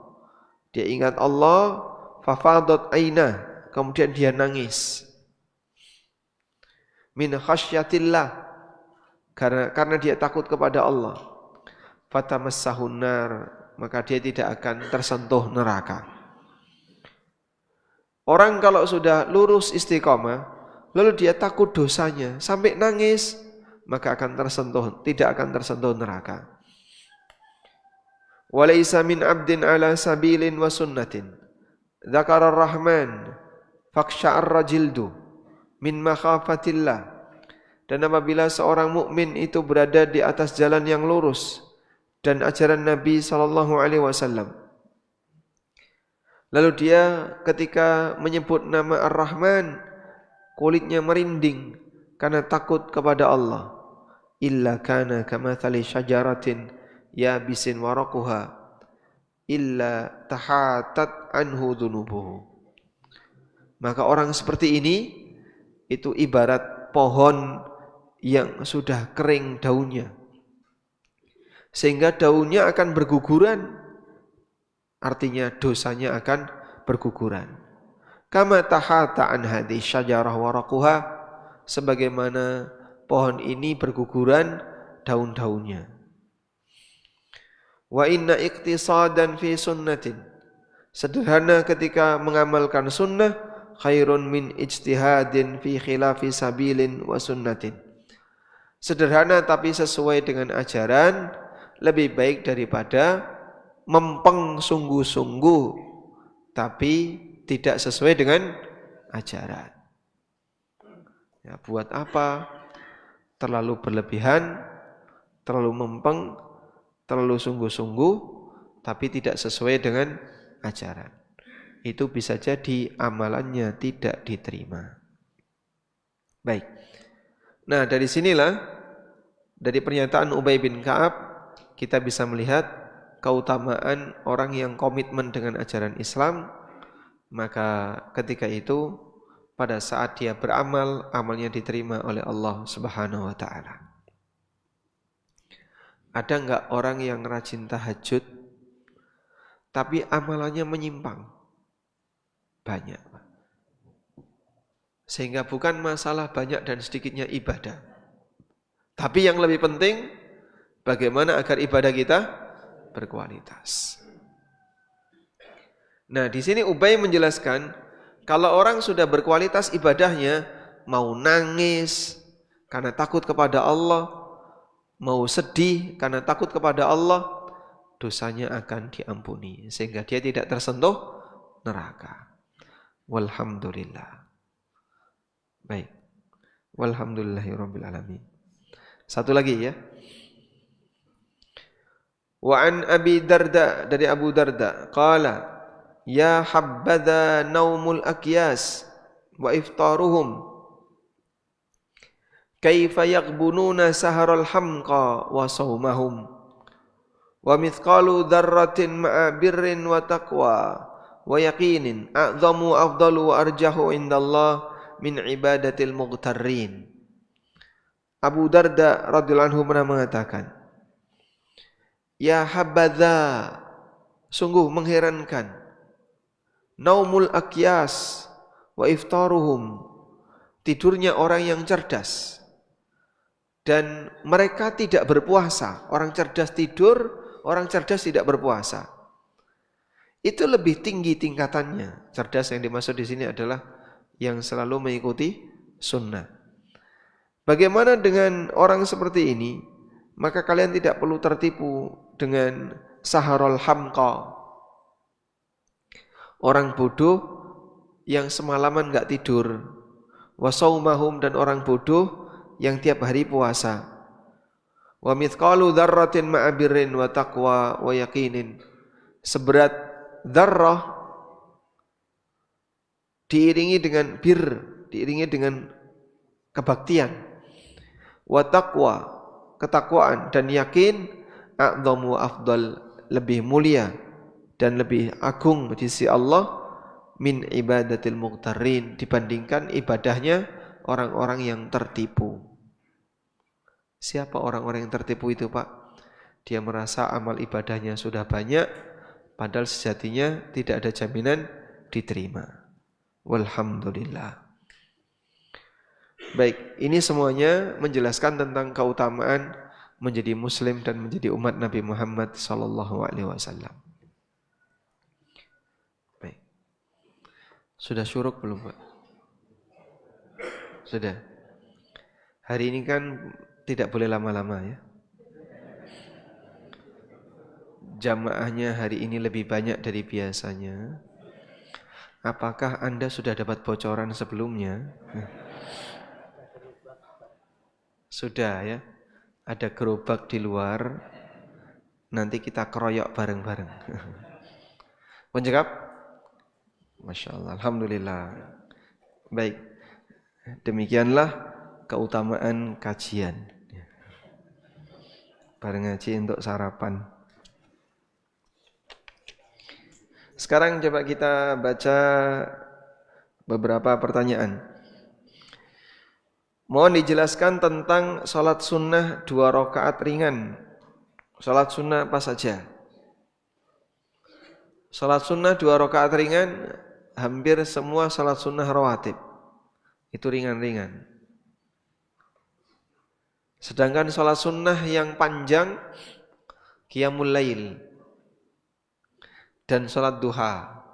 S1: Dia ingat Allah, fafadat ainah, kemudian dia nangis. Min khasyatillah, karena dia takut kepada Allah. Fatamassahun nar, maka dia tidak akan tersentuh neraka. Orang kalau sudah lurus istiqamah, lalu dia takut dosanya sampai nangis, maka tidak akan tersentuh neraka. Walaysa min abdin ala sabilin wa sunnatin dzakara ar-rahman faqsha'arra jildu min makhafatillah. Dan apabila seorang mukmin itu berada di atas jalan yang lurus dan ajaran Nabi sallallahu alaihi wasallam, lalu dia ketika menyebut nama Ar-Rahman, kulitnya merinding karena takut kepada Allah. Illa kana kamathali syajaratin yabisin waraquha illa tahatat anhu dhunubuhu. Maka orang seperti ini itu ibarat pohon yang sudah kering daunnya, sehingga daunnya akan berguguran, artinya dosanya akan berguguran. Kama tahata an hadhihi syajarah waraquha, sebagaimana pohon ini berguguran daun-daunnya. Wa inna iqtisadan fi sunnatin, sederhana ketika mengamalkan sunnah, khairun min ijtihadin fi khilafi sabilin wa sunnatin. Sederhana tapi sesuai dengan ajaran lebih baik daripada mempeng sungguh-sungguh tapi tidak sesuai dengan ajaran. Ya, buat apa terlalu berlebihan, terlalu mempeng, terlalu sungguh-sungguh tapi tidak sesuai dengan ajaran. Itu bisa jadi amalannya tidak diterima. Baik. Nah, dari sinilah Dari pernyataan Ubay bin Ka'ab kita bisa melihat keutamaan orang yang komitmen dengan ajaran Islam. Maka ketika itu pada saat dia beramal, amalnya diterima oleh Allah Subhanahu wa taala. Ada enggak orang yang rajin tahajud tapi amalannya menyimpang? Banyak. Sehingga bukan masalah banyak dan sedikitnya ibadah. Tapi yang lebih penting, bagaimana agar ibadah kita berkualitas. Nah, di sini Ubay menjelaskan, kalau orang sudah berkualitas ibadahnya, mau nangis karena takut kepada Allah, mau sedih karena takut kepada Allah, dosanya akan diampuni. Sehingga dia tidak tersentuh neraka. Walhamdulillah. Baik. Walhamdulillahirabbil alamin. Satu lagi ya. Wa an Abi Darda, dari Abu Darda, qala ya habbadha naumul akyas wa iftaruhum kaifa yaghbununa saharal hamqa wa sawmahum wa mithqalu dzarratin ma'a birrin wa taqwa wa yaqinin a'zamu afdalu wa arjahu indallah min ibadatil mughtarrin. Abu Darda radhiyallahu anhu pernah mengatakan, ya habadha, sungguh mengherankan, naumul akyas wa iftaruhum, tidurnya orang yang cerdas dan mereka tidak berpuasa. Orang cerdas tidur, orang cerdas tidak berpuasa. Itu lebih tinggi tingkatannya. Cerdas yang dimaksud di sini adalah yang selalu mengikuti sunnah. Bagaimana dengan orang seperti ini? Maka kalian tidak perlu tertipu dengan saharul hamqa, orang bodoh yang semalaman enggak tidur, wasaumahum, dan orang bodoh yang tiap hari puasa. Wa mithqalu dzarratin ma'a birrin wa taqwa wa yaqinin, seberat dzarrah diiringi dengan bir, diiringi dengan kebaktian, wa taqwa, ketakwaan, dan yakin, a'dhamu afdal, lebih mulia dan lebih agung di sisi Allah, min ibadatil mughtarrin, dibandingkan ibadahnya orang-orang yang tertipu. Siapa orang-orang yang tertipu itu, Pak? Dia merasa amal ibadahnya sudah banyak, padahal sejatinya tidak ada jaminan diterima. Walhamdulillah. Baik, ini semuanya menjelaskan tentang keutamaan menjadi muslim dan menjadi umat Nabi Muhammad sallallahu alaihi wasallam. Baik. Sudah syuruk belum, Pak? Sudah. Hari ini kan tidak boleh lama-lama ya. Jamaahnya hari ini lebih banyak dari biasanya. Apakah Anda sudah dapat bocoran sebelumnya? Sudah ya. Ada gerobak di luar. Nanti kita keroyok bareng-bareng. Menjawab? Masya Allah, alhamdulillah. Baik. Demikianlah keutamaan kajian. Bareng ngaji untuk sarapan. Sekarang coba kita baca beberapa pertanyaan. Mohon dijelaskan tentang sholat sunnah 2 rakaat ringan. Sholat sunnah apa saja? Sholat sunnah 2 rakaat ringan, hampir semua sholat sunnah rawatib. Itu ringan-ringan. Sedangkan sholat sunnah yang panjang, qiyamul lail dan sholat duha.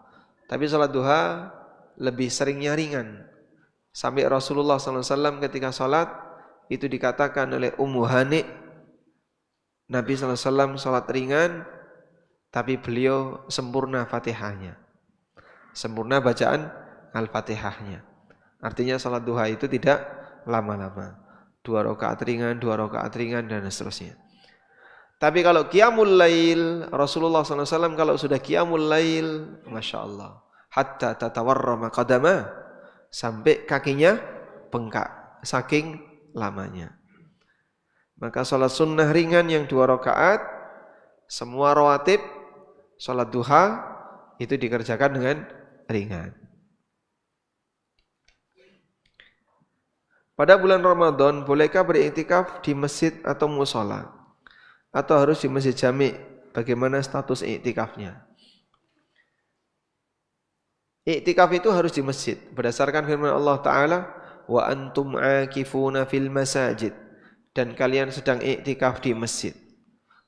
S1: Tapi sholat duha lebih seringnya ringan. Sampai Rasulullah SAW ketika sholat itu dikatakan oleh Ummu Hani, Nabi SAW sholat ringan, tapi beliau sempurna Fatihahnya, sempurna bacaan Al-Fatihahnya. Artinya sholat duha itu tidak lama-lama, 2 rakaat ringan, 2 rakaat ringan, dan seterusnya. Tapi kalau qiyamul lail, Rasulullah SAW kalau sudah qiyamul lail, Masya Allah, hatta tatawarrama qadama, sampai kakinya bengkak saking lamanya. Maka sholat sunnah ringan yang 2 rakaat, semua rawatib, sholat duha itu dikerjakan dengan ringan. Pada bulan Ramadan, bolehkah beriktikaf di masjid atau musola? Atau harus di masjid jami'? Bagaimana status iktikafnya? Iktikaf itu harus di masjid. Berdasarkan firman Allah Ta'ala, wa antum akifuna fil masajid. Dan kalian sedang iktikaf di masjid.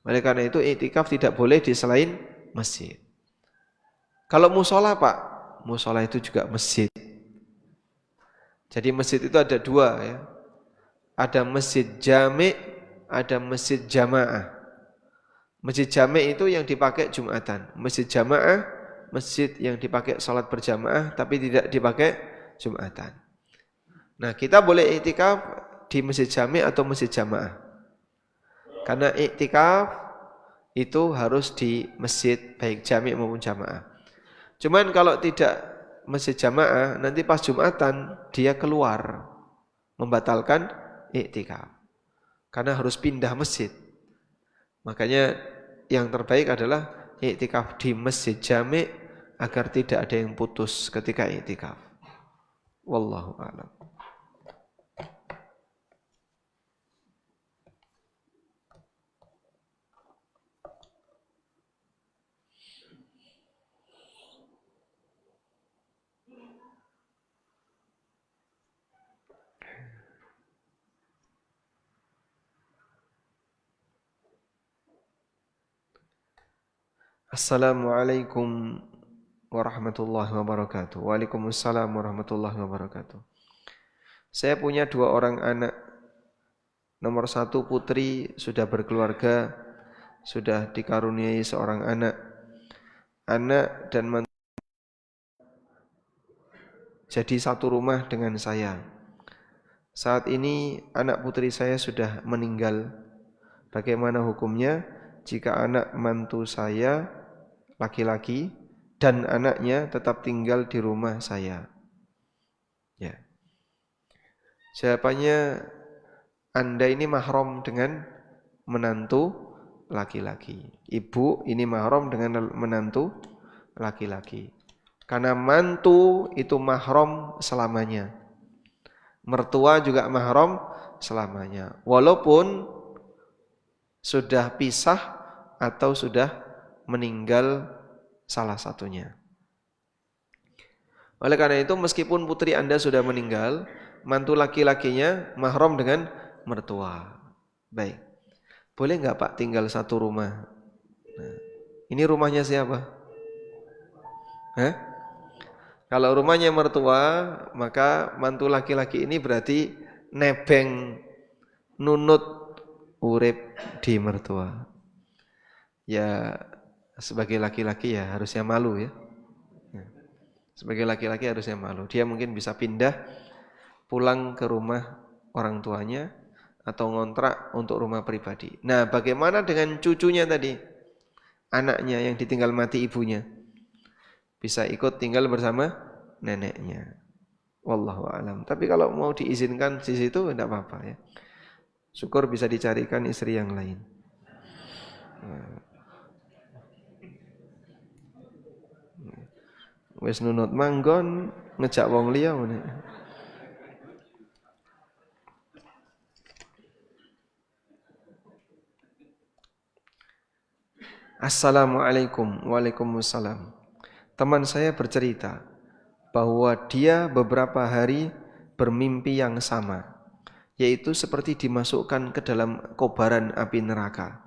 S1: Oleh karena itu iktikaf tidak boleh di selain masjid. Kalau musola Pak, musola itu juga masjid. Jadi masjid itu ada 2 ya. Ada masjid jami', ada masjid jamaah. Masjid jami' itu yang dipakai Jumatan. Masjid jamaah, masjid yang dipakai salat berjamaah tapi tidak dipakai Jumatan. Nah, kita boleh iktikaf di masjid jami' atau masjid jamaah. Karena iktikaf itu harus di masjid baik jami' maupun jamaah. Cuman kalau tidak masjid jamaah, nanti pas Jumatan dia keluar membatalkan iktikaf. Karena harus pindah masjid. Makanya yang terbaik adalah iktikaf di masjid jami' agar tidak ada yang putus ketika iktikaf. Wallahu a'lam. Assalamualaikum warahmatullahi wabarakatuh. Waalaikumsalam warahmatullahi wabarakatuh. Saya punya 2 orang anak. Nomor 1 putri sudah berkeluarga, sudah dikaruniai seorang anak. Anak dan mantu jadi satu rumah dengan saya. Saat ini anak putri saya sudah meninggal. Bagaimana hukumnya jika anak mantu saya laki-laki dan anaknya tetap tinggal di rumah saya? Ya. Jawabannya, Anda ini mahram dengan menantu laki-laki. Ibu ini mahram dengan menantu laki-laki. Karena mantu itu mahram selamanya. Mertua juga mahram selamanya. Walaupun sudah pisah atau sudah meninggal salah satunya. Oleh karena itu meskipun putri Anda sudah meninggal, mantu laki-lakinya mahram dengan mertua. Baik. Boleh enggak Pak tinggal satu rumah? Nah, ini rumahnya siapa? Kalau rumahnya mertua, maka mantu laki-laki ini berarti nebeng nunut urip di mertua. Ya sebagai laki-laki ya harusnya malu ya. Sebagai laki-laki harusnya malu. Dia mungkin bisa pindah pulang ke rumah orang tuanya atau ngontrak untuk rumah pribadi. Nah, bagaimana dengan cucunya tadi? Anaknya yang ditinggal mati ibunya. Bisa ikut tinggal bersama neneknya. Wallahu a'lam. Tapi kalau mau diizinkan di situ tidak apa-apa ya. Syukur bisa dicarikan istri yang lain. Wis nunut manggon ngejak wong liya meneh. Assalamualaikum. Waalaikumsalam. Teman saya bercerita bahwa dia beberapa hari bermimpi yang sama, yaitu seperti dimasukkan ke dalam kobaran api neraka.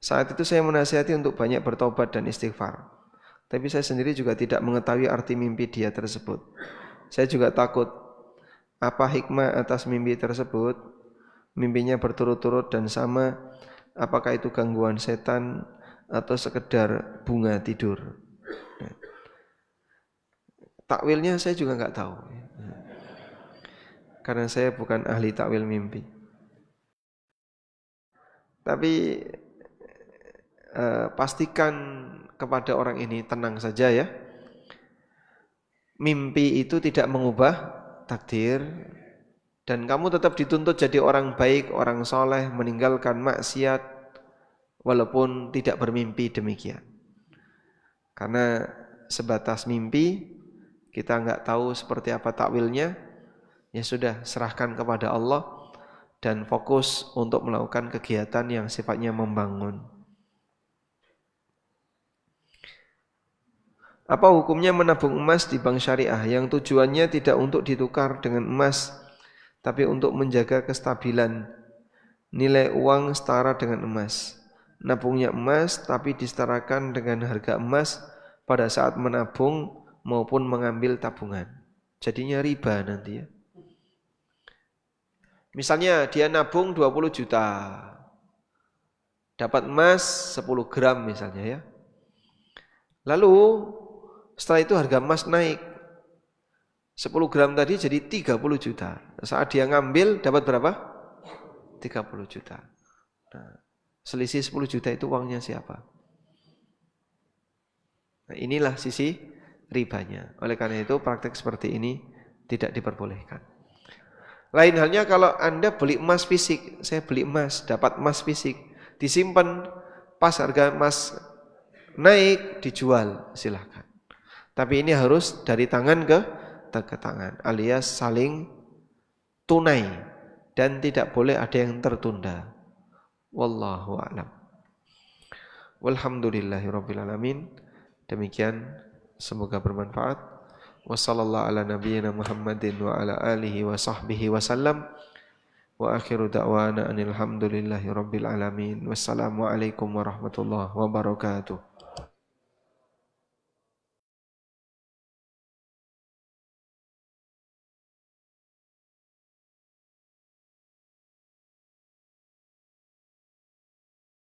S1: Saat itu saya menasihati untuk banyak bertobat dan istighfar. Tapi saya sendiri juga tidak mengetahui arti mimpi dia tersebut. Saya juga takut apa hikmah atas mimpi tersebut. Mimpinya berturut-turut dan sama. Apakah itu gangguan setan atau sekedar bunga tidur? Takwilnya saya juga enggak tahu. Karena saya bukan ahli takwil mimpi. Tapi pastikan kepada orang ini tenang saja ya. Mimpi itu tidak mengubah takdir Dan kamu tetap dituntut jadi orang baik, orang soleh, meninggalkan maksiat, walaupun tidak bermimpi demikian. Karena sebatas mimpi, kita nggak tahu seperti apa takwilnya, ya sudah serahkan kepada Allah dan fokus untuk melakukan kegiatan yang sifatnya membangun. Apa hukumnya menabung emas di bank syariah yang tujuannya tidak untuk ditukar dengan emas, tapi untuk menjaga kestabilan nilai uang setara dengan emas. Nabungnya emas tapi disetarakan dengan harga emas pada saat menabung maupun mengambil tabungan. Jadinya riba nanti ya. Misalnya dia nabung 20 juta. Dapat emas 10 gram misalnya ya. Lalu setelah itu harga emas naik. 10 gram tadi jadi 30 juta. Saat dia ngambil dapat berapa? 30 juta. Nah, selisih 10 juta itu uangnya siapa? Nah, inilah sisi ribanya. Oleh karena itu praktek seperti ini tidak diperbolehkan. Lain halnya kalau Anda beli emas fisik. Saya beli emas, dapat emas fisik. Disimpan, pas harga emas naik, dijual, silahkan. Tapi ini harus dari tangan ke tangan, alias saling tunai. Dan tidak boleh ada yang tertunda. Wallahu a'lam. Walhamdulillahirabbil alamin. Demikian, semoga bermanfaat. Wassallallahu ala nabiyyina Muhammadin wa ala alihi wa sahbihi wasallam. Wa akhiru da'wana anil hamdulillahi rabbil alamin. Wassalamualaikum warahmatullahi wabarakatuh.